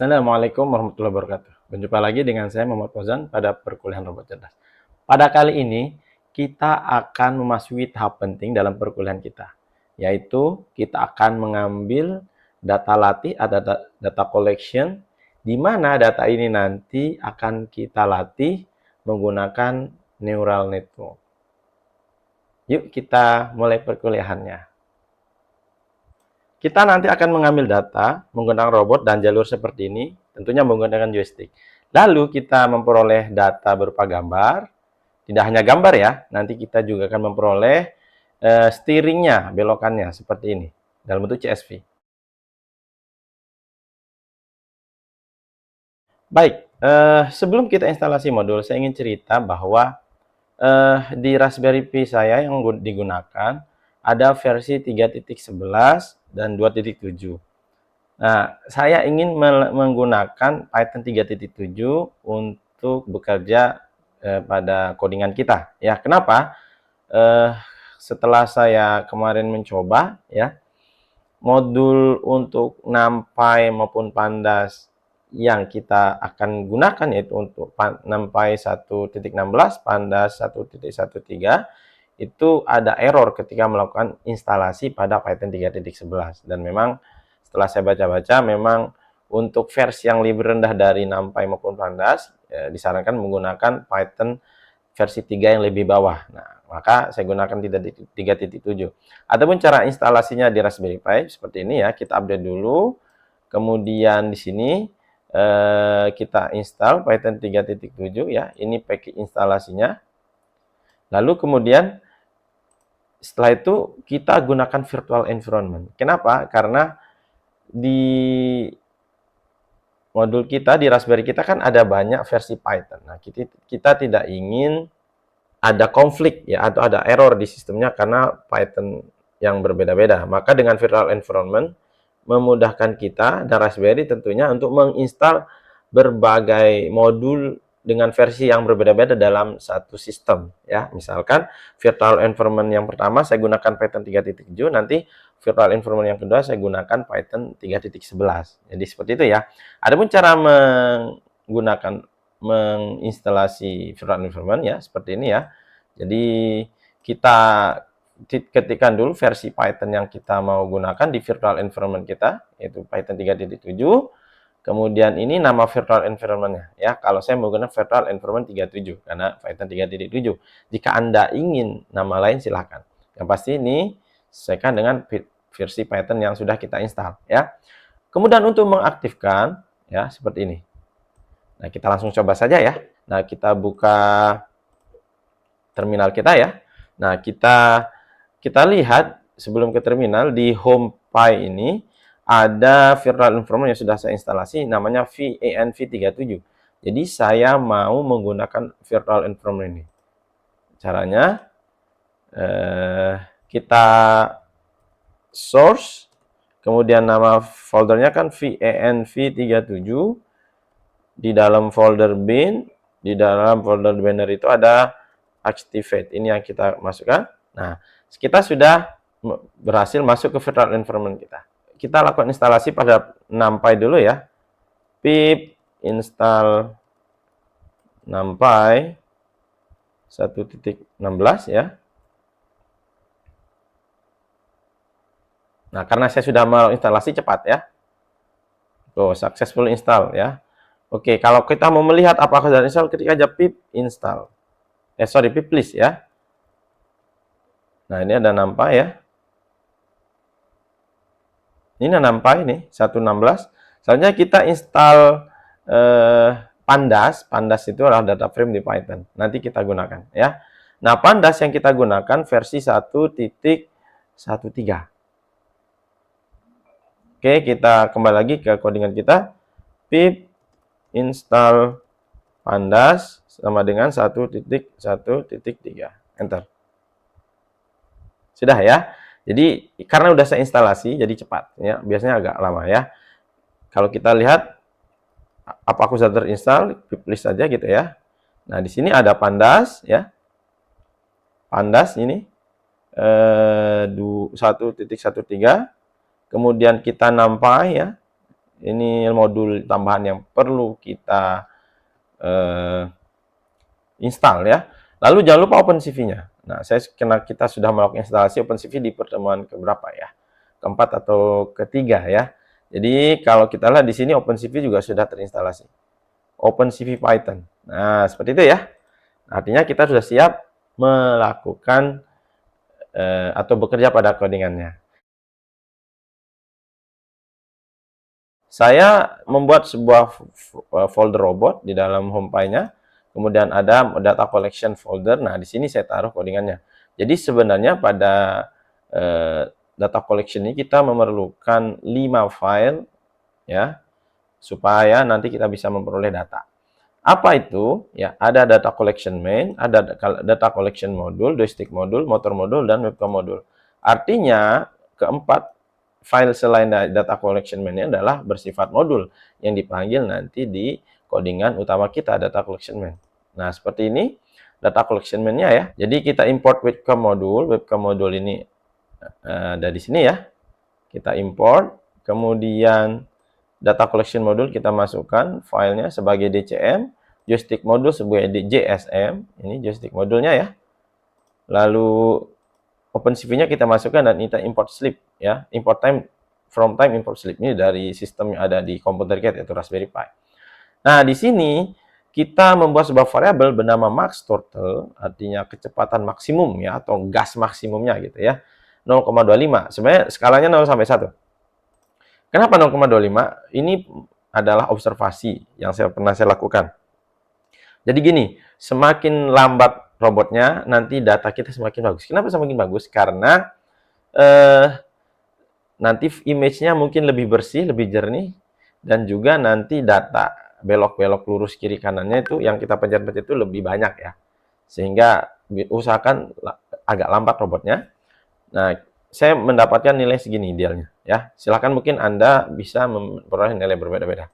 Assalamualaikum warahmatullahi wabarakatuh. Berjumpa lagi dengan saya Muhammad Fauzan pada perkuliahan robot cerdas. Pada kali ini kita akan memasuki tahap penting dalam perkuliahan kita, yaitu kita akan mengambil data latih atau data collection, di mana data ini nanti akan kita latih menggunakan neural network. Yuk kita mulai perkuliahannya. Kita nanti akan mengambil data menggunakan robot dan jalur seperti ini, tentunya menggunakan joystick. Lalu kita memperoleh data berupa gambar, tidak hanya gambar ya, nanti kita juga akan memperoleh steeringnya, belokannya seperti ini, dalam bentuk CSV. Baik, sebelum kita instalasi modul, saya ingin cerita bahwa di Raspberry Pi saya yang digunakan ada versi 3.11 dan 2.7. Nah, saya ingin menggunakan Python 3.7 untuk bekerja pada codingan kita. Ya, kenapa? Setelah saya kemarin mencoba, ya, modul untuk NumPy maupun Pandas yang kita akan gunakan yaitu untuk NumPy 1.16, Pandas 1.13, itu ada error ketika melakukan instalasi pada Python 3.11. Dan memang setelah saya baca-baca, memang untuk versi yang lebih rendah dari NumPy maupun Pandas, disarankan menggunakan Python versi 3 yang lebih bawah. Nah, maka saya gunakan 3.7. Ataupun cara instalasinya di Raspberry Pi seperti ini ya, kita update dulu. Kemudian di sini kita install Python 3.7 ya. Ini package instalasinya. Lalu kemudian setelah itu kita gunakan virtual environment. Kenapa? Karena di modul kita, di Raspberry kita kan ada banyak versi Python. Nah, kita tidak ingin ada konflik ya atau ada error di sistemnya karena Python yang berbeda-beda. Maka dengan virtual environment memudahkan kita dan Raspberry tentunya untuk menginstal berbagai modul dengan versi yang berbeda-beda dalam satu sistem ya. Misalkan virtual environment yang pertama saya gunakan Python 3.7, nanti virtual environment yang kedua saya gunakan Python 3.11. Jadi seperti itu ya. Adapun cara menggunakan menginstalasi virtual environment ya seperti ini ya. Jadi kita ketikkan dulu versi Python yang kita mau gunakan di virtual environment kita, yaitu Python 3.7. Kemudian ini nama virtual environment-nya ya. Kalau saya menggunakan virtual environment 37 karena Python 3.7. Jika Anda ingin nama lain silahkan. Yang pasti ini sesuaikan dengan versi Python yang sudah kita install ya. Kemudian untuk mengaktifkan ya seperti ini. Nah, kita langsung coba saja ya. Nah, kita buka terminal kita ya. Nah, kita lihat sebelum ke terminal di home Pi ini ada virtual environment yang sudah saya instalasi namanya VANV37. Jadi saya mau menggunakan virtual environment ini. Caranya kita source, kemudian nama foldernya kan VANV37. Di dalam folder bin, di dalam folder banner itu ada activate. Ini yang kita masukkan. Nah, kita sudah berhasil masuk ke virtual environment kita. Kita lakukan instalasi pada NumPy dulu ya. Pip install NumPy 1.16 ya. Nah, karena saya sudah mau instalasi cepat ya. Tuh, successful install ya. Oke, kalau kita mau melihat apakah sudah install, ketik aja pip install. Pip list ya. Nah, ini ada NumPy ya. Ini NumPy nih, 1.16. Selanjutnya kita install Pandas. Pandas itu adalah data frame di Python. Nanti kita gunakan ya. Nah, Pandas yang kita gunakan versi 1.13. Oke, kita kembali lagi ke codingan kita. Pip install Pandas sama dengan 1.1.3. Enter. Sudah ya. Jadi karena udah saya instalasi jadi cepat ya. Biasanya agak lama ya. Kalau kita lihat apa aku sudah terinstall, pip list saja gitu ya. Nah, di sini ada Pandas ya. Pandas ini 1.13. Kemudian kita NumPy ya. ini modul tambahan yang perlu kita install ya. Lalu jangan lupa OpenCV-nya. Nah, karena kita sudah melakukan instalasi OpenCV di pertemuan keberapa ya? Keempat atau ketiga ya. Jadi kalau kita lihat di sini OpenCV juga sudah terinstalasi. OpenCV Python. Nah, seperti itu ya. Artinya kita sudah siap melakukan atau bekerja pada codingannya. Saya membuat sebuah folder robot di dalam home file-nya. Kemudian ada data collection folder. Nah, di sini saya taruh codingannya. Jadi sebenarnya pada data collection ini kita memerlukan 5 file ya, supaya nanti kita bisa memperoleh data. Apa itu? Ya, ada data collection main, ada data collection module, joystick module, motor module, dan webcam module. Artinya, keempat file selain data collection main adalah bersifat modul yang dipanggil nanti di codingan utama kita, data collection main. Nah, seperti ini data collection main-nya ya. Jadi kita import webcam module ini ada di sini ya. Kita import, kemudian data collection module kita masukkan filenya sebagai DCM, joystick module sebagai JSM, ini joystick modulnya ya. Lalu OpenCV-nya kita masukkan dan kita import slip ya, import time from time import slip ini dari sistem yang ada di komputer kita yaitu Raspberry Pi. Nah, di sini kita membuat sebuah variabel bernama max total, artinya kecepatan maksimum ya atau gas maksimumnya gitu ya. 0,25. Sebenarnya skalanya 0 sampai 1. Kenapa 0,25? Ini adalah observasi yang pernah saya lakukan. Jadi gini, semakin lambat robotnya, nanti data kita semakin bagus. Kenapa semakin bagus? Karena nanti image-nya mungkin lebih bersih, lebih jernih, dan juga nanti data belok-belok lurus kiri kanannya itu yang kita pencet-pencet itu lebih banyak ya. Sehingga usahakan agak lambat robotnya. Nah, saya mendapatkan nilai segini idealnya ya. Silahkan mungkin Anda bisa memperoleh nilai berbeda-beda.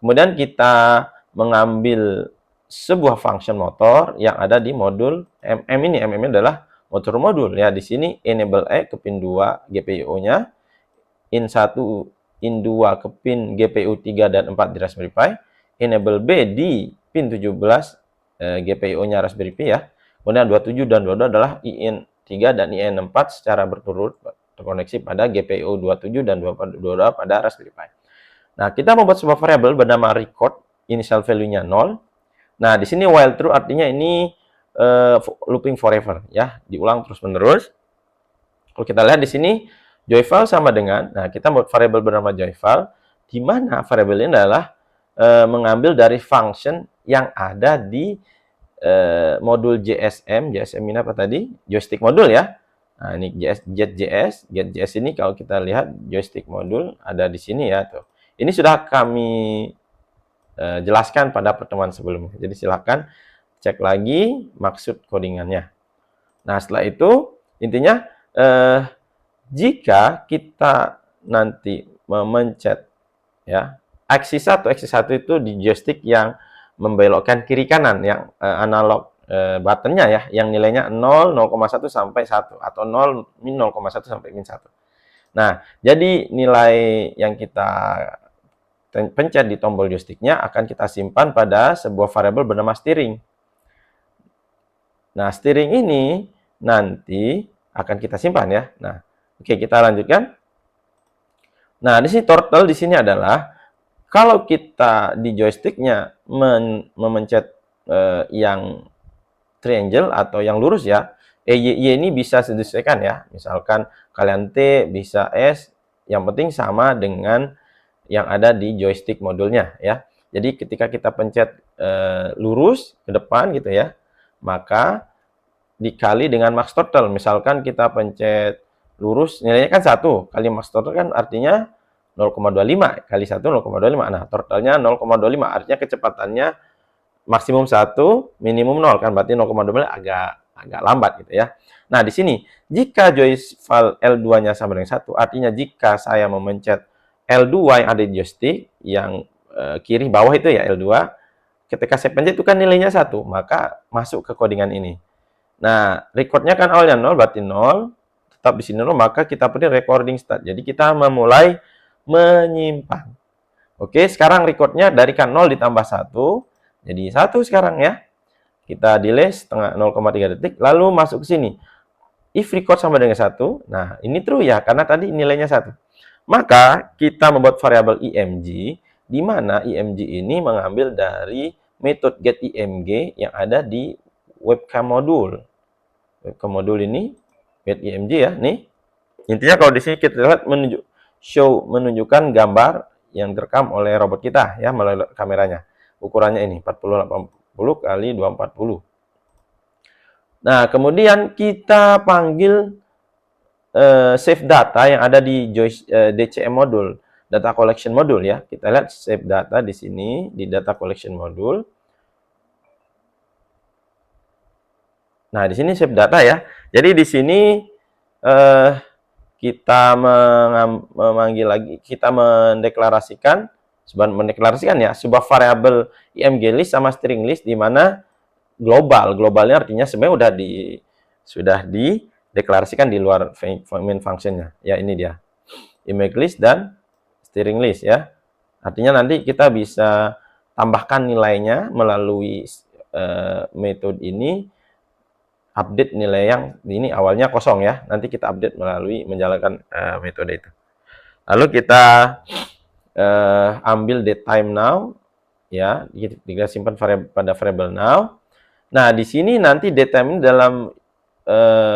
Kemudian kita mengambil sebuah function motor yang ada di modul MM ini. MM ini adalah motor modul ya. Di sini enable E ke pin 2 GPIO-nya, in 1, in 2 ke pin GPU 3 dan 4 di Raspberry Pi, enable B di pin 17 GPIO-nya Raspberry Pi ya. Kemudian 27 dan 22 adalah IN 3 dan IN 4 secara berturut terkoneksi pada GPIO 27 dan 22 pada Raspberry Pi. Nah, kita membuat sebuah variabel bernama record, initial value-nya 0. Nah, di sini while true artinya ini looping forever ya, diulang terus-menerus. Kalau kita lihat di sini joyfile sama dengan, nah kita buat variabel bernama joyfile, di mana variabel ini adalah mengambil dari function yang ada di modul JSM ini apa tadi? Joystick modul ya. Nah, ini getJS ini kalau kita lihat joystick modul ada di sini ya tuh. Ini sudah kami jelaskan pada pertemuan sebelumnya. Jadi silakan cek lagi maksud codingannya. Nah, setelah itu intinya jika kita nanti memencet ya, aksis 1 itu di joystick yang membelokkan kiri kanan yang analog buttonnya ya, yang nilainya 0, 0,1 sampai 1 atau 0, min 0,1 sampai min 1. Nah, jadi nilai yang kita pencet di tombol joysticknya akan kita simpan pada sebuah variabel bernama steering. Nah, steering ini nanti akan kita simpan ya. Nah, oke, kita lanjutkan. Nah, di sini total di sini adalah kalau kita di joysticknya memencet yang triangle atau yang lurus ya, Y ini bisa disesuaikan ya. Misalkan kalian T bisa S, yang penting sama dengan yang ada di joystick modulnya ya. Jadi ketika kita pencet lurus ke depan gitu ya, maka dikali dengan max total. Misalkan kita pencet lurus, nilainya kan 1 kali max total kan artinya 0,25 kali 1 0,25. Nah, totalnya 0,25 artinya kecepatannya maksimum 1, minimum 0 kan berarti 0,25 agak lambat gitu ya. Nah, di sini jika joyfile L2-nya sama dengan 1, artinya jika saya memencet L2 yang ada di joystick yang kiri bawah itu ya L2, ketika saya pencet itu kan nilainya 1, maka masuk ke codingan ini. Nah, recordnya kan awalnya 0 berarti 0, tetap di sini 0, maka kita pilih recording start. Jadi kita memulai menyimpan. Oke, sekarang recordnya dari kan 0 ditambah 1, jadi 1 sekarang ya. Kita delay setengah 0,3 detik, lalu masuk ke sini. If record sama dengan 1, nah ini true ya, karena tadi nilainya 1. Maka kita membuat variabel img, di mana img ini mengambil dari metode getImg yang ada di webcam modul. Webcam modul ini getImg ya, nih. Intinya kalau di sini kita lihat menunjukkan gambar yang direkam oleh robot kita ya melalui kameranya. Ukurannya ini 4080 kali 240. Nah, kemudian kita panggil save data yang ada di DCM modul, data collection modul ya. Kita lihat save data di sini di data collection modul. Nah, di sini save data ya. Jadi di sini kita memanggil lagi, kita mendeklarasikan ya sebuah variabel img list sama string list di mana globalnya artinya sebenarnya sudah dideklarasikan di luar main functionnya. Ya, ini dia. Image list dan string list ya. Artinya nanti kita bisa tambahkan nilainya melalui metode ini, update nilai yang ini awalnya kosong ya. Nanti kita update melalui menjalankan metode itu. Lalu kita ambil datetime now ya, kita simpan pada variable now. Nah, di sini nanti datetime ini dalam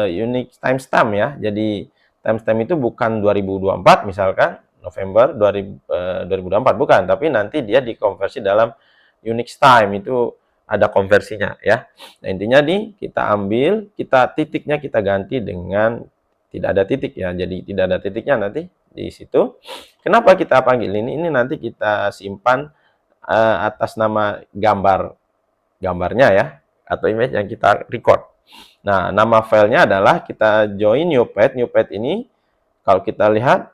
unique timestamp ya. Jadi timestamp itu bukan 2024 misalkan November 2024 bukan, tapi nanti dia dikonversi dalam Unix time, itu ada konversinya ya. Nah, intinya kita ambil, titiknya kita ganti dengan tidak ada titik ya. Jadi tidak ada titiknya nanti di situ. Kenapa kita panggil ini? Ini nanti kita simpan atas nama gambarnya ya, atau image yang kita record. Nah, nama filenya adalah kita join new pad. New pad ini kalau kita lihat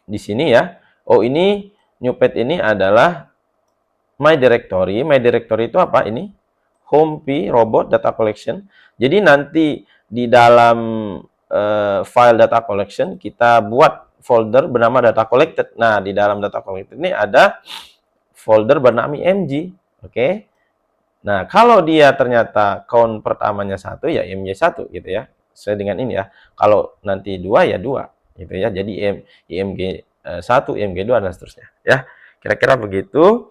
di sini ya. Oh, ini new pad ini adalah my directory. My directory itu apa? Ini home p robot data collection. Jadi nanti di dalam file data collection kita buat folder bernama data collected. Nah, di dalam data collected ini ada folder bernama img. Oke. Nah, kalau dia ternyata count pertamanya 1 ya img 1 gitu ya. Sesuai dengan ini ya. Kalau nanti 2 ya 2 gitu ya. Jadi img 1, img 2 dan seterusnya ya. Kira-kira begitu.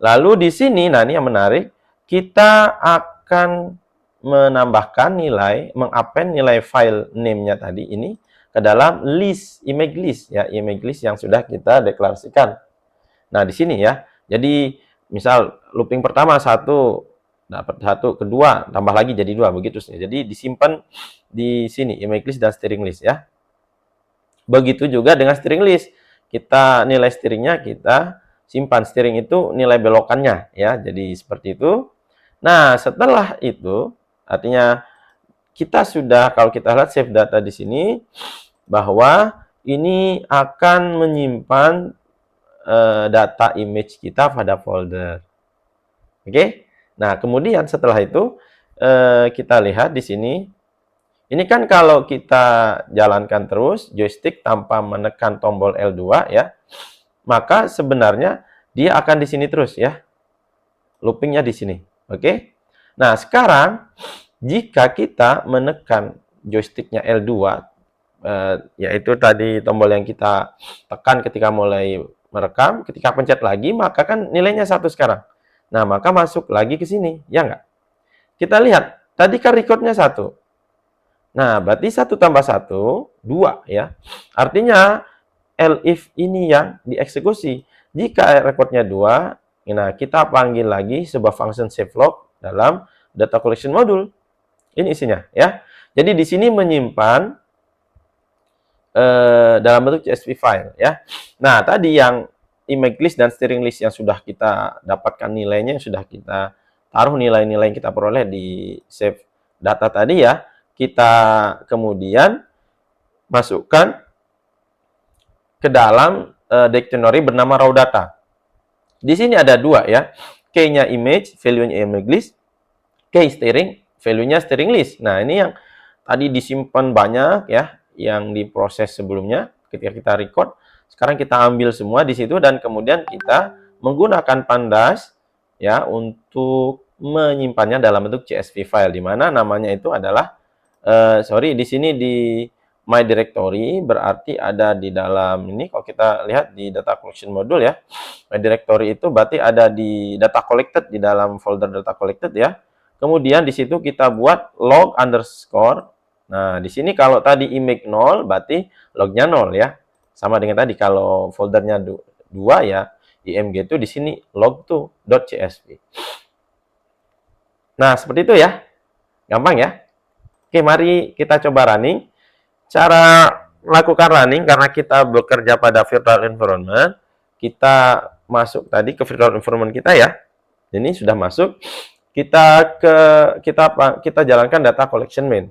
Lalu di sini nah ini yang menarik, kita akan menambahkan nilai, mengappend nilai file name-nya tadi ini ke dalam list, image list ya, image list yang sudah kita deklarasikan. Nah, di sini ya. Jadi misal looping pertama 1 dapat 1, kedua tambah lagi jadi 2 begitu sih. Jadi disimpan di sini image list dan string list ya. Begitu juga dengan string list. Kita nilai stringnya kita simpan, string itu nilai belokannya ya. Jadi seperti itu. Nah, setelah itu artinya kita sudah, kalau kita lihat save data di sini bahwa ini akan menyimpan data image kita pada folder. Oke? Nah, kemudian setelah itu kita lihat di sini. Ini kan kalau kita jalankan terus joystick tanpa menekan tombol L2 ya, maka sebenarnya dia akan di sini terus ya. Loopingnya di sini. Oke? Nah, sekarang jika kita menekan joysticknya L2 yaitu tadi tombol yang kita tekan ketika mulai merekam, ketika pencet lagi maka kan nilainya 1 sekarang. Nah, maka masuk lagi ke sini, ya enggak? Kita lihat, tadi kan recordnya 1. Nah, berarti 1 tambah 1, 2 ya. Artinya, elif ini yang dieksekusi. Jika recordnya 2, nah kita panggil lagi sebuah function save log dalam data collection module. Ini isinya ya. Jadi di sini menyimpan dalam bentuk CSV file ya. Nah, tadi yang image list dan string list yang sudah kita dapatkan nilainya, yang sudah kita taruh nilai-nilai yang kita peroleh di save data tadi ya, kita kemudian masukkan ke dalam dictionary bernama raw data. Di sini ada 2 ya, key-nya image, value-nya image list, key string, value-nya string list. Nah, ini yang tadi disimpan banyak ya, yang diproses sebelumnya ketika kita record. Sekarang kita ambil semua di situ dan kemudian kita menggunakan Pandas ya untuk menyimpannya dalam bentuk CSV file, di mana namanya itu adalah sorry, di sini di My Directory berarti ada di dalam ini. Kalau kita lihat di data collection module ya, My Directory itu berarti ada di data collected, di dalam folder data collected ya. Kemudian di situ kita buat log underscore. Nah, di sini kalau tadi image 0 berarti lognya 0 ya. Sama dengan tadi kalau foldernya 2 ya, img itu di sini log tuh .csv. Nah, seperti itu ya. Gampang ya. Oke, mari kita coba running. Cara melakukan running, karena kita bekerja pada virtual environment, kita masuk tadi ke virtual environment kita ya. Ini sudah masuk. Kita jalankan data collection main.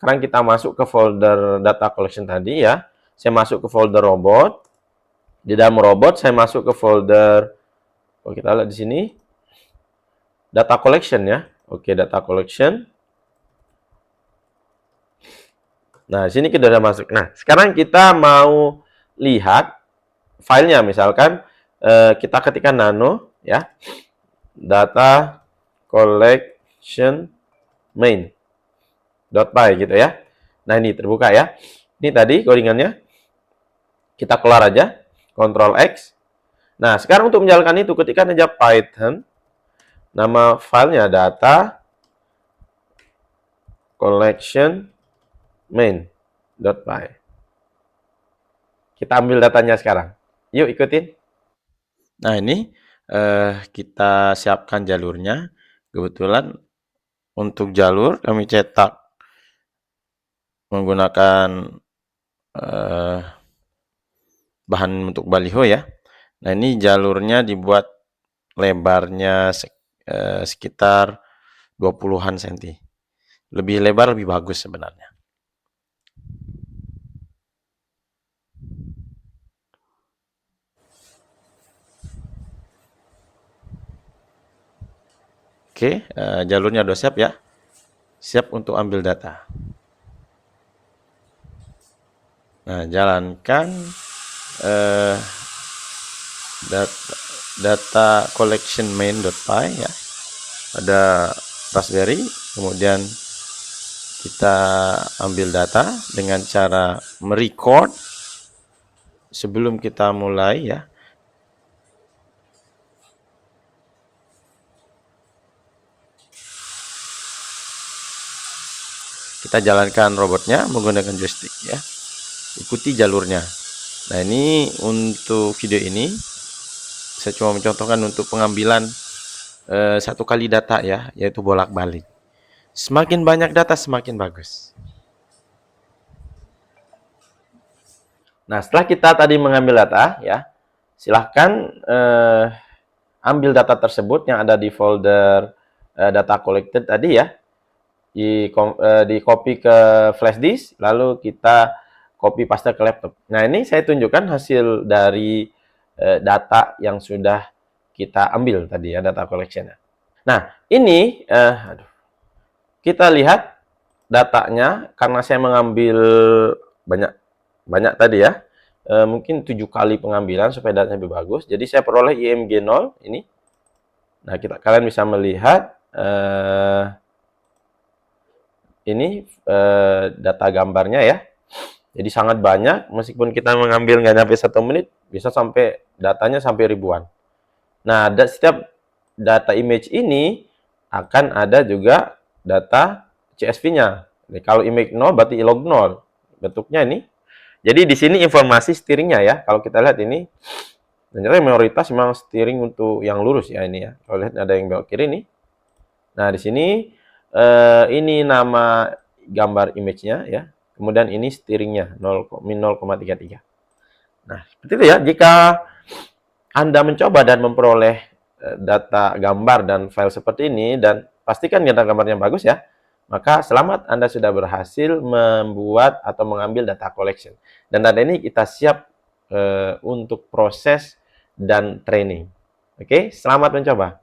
Sekarang kita masuk ke folder data collection tadi ya. Saya masuk ke folder robot. Di dalam robot saya masuk ke folder, kalau kita lihat di sini data collection ya. Oke, data collection. Nah, sini kita sudah masuk. Nah, sekarang kita mau lihat filenya, misalkan kita ketikkan nano ya, data collection main.py gitu ya. Nah, ini terbuka ya. Ini tadi codingannya. Kita keluar aja, Ctrl X. Nah, sekarang untuk menjalankan itu ketikkan aja Python, nama filenya data collection main.py. Kita ambil datanya sekarang. Yuk ikutin. Nah, ini kita siapkan jalurnya. Kebetulan untuk jalur kami cetak menggunakan bahan untuk baliho ya. Nah, ini jalurnya dibuat lebarnya sekitar 20-an cm. Lebih lebar lebih bagus sebenarnya. Oke, jalurnya udah siap ya. Siap untuk ambil data. Nah, jalankan data collection main.py ya. Ada Raspberry, kemudian kita ambil data dengan cara merecord sebelum kita mulai ya. Kita jalankan robotnya menggunakan joystick ya. Ikuti jalurnya. Nah, ini untuk video ini saya cuma mencontohkan untuk pengambilan satu kali data ya, yaitu bolak-balik. Semakin banyak data semakin bagus. Nah, setelah kita tadi mengambil data ya, silahkan ambil data tersebut yang ada di folder data collected tadi ya, di copy ke flash disk, lalu kita copy paste ke laptop. Nah, ini saya tunjukkan hasil dari data yang sudah kita ambil tadi ya, data collection. Nah, ini kita lihat datanya, karena saya mengambil banyak tadi ya, mungkin 7 kali pengambilan supaya datanya lebih bagus. Jadi saya peroleh IMG 0 ini. Nah, kalian bisa melihat ini data gambarnya ya. Jadi sangat banyak, meskipun kita mengambil nggak sampai 1 menit, bisa sampai datanya sampai ribuan. Nah, setiap data image ini akan ada juga data CSV-nya. Kalau image 0 berarti log 0. Bentuknya ini. Jadi di sini informasi steeringnya ya. Kalau kita lihat ini, ternyata mayoritas memang steering untuk yang lurus ya ini ya. Kalau lihat ada yang belok kiri nih. Nah, di sini ini nama gambar image-nya ya. Kemudian ini steeringnya 0,33. Nah, seperti itu ya. Jika Anda mencoba dan memperoleh data gambar dan file seperti ini, dan pastikan data gambarnya bagus ya, maka selamat, Anda sudah berhasil membuat atau mengambil data collection. Dan data ini kita siap untuk proses dan training. Oke, selamat mencoba.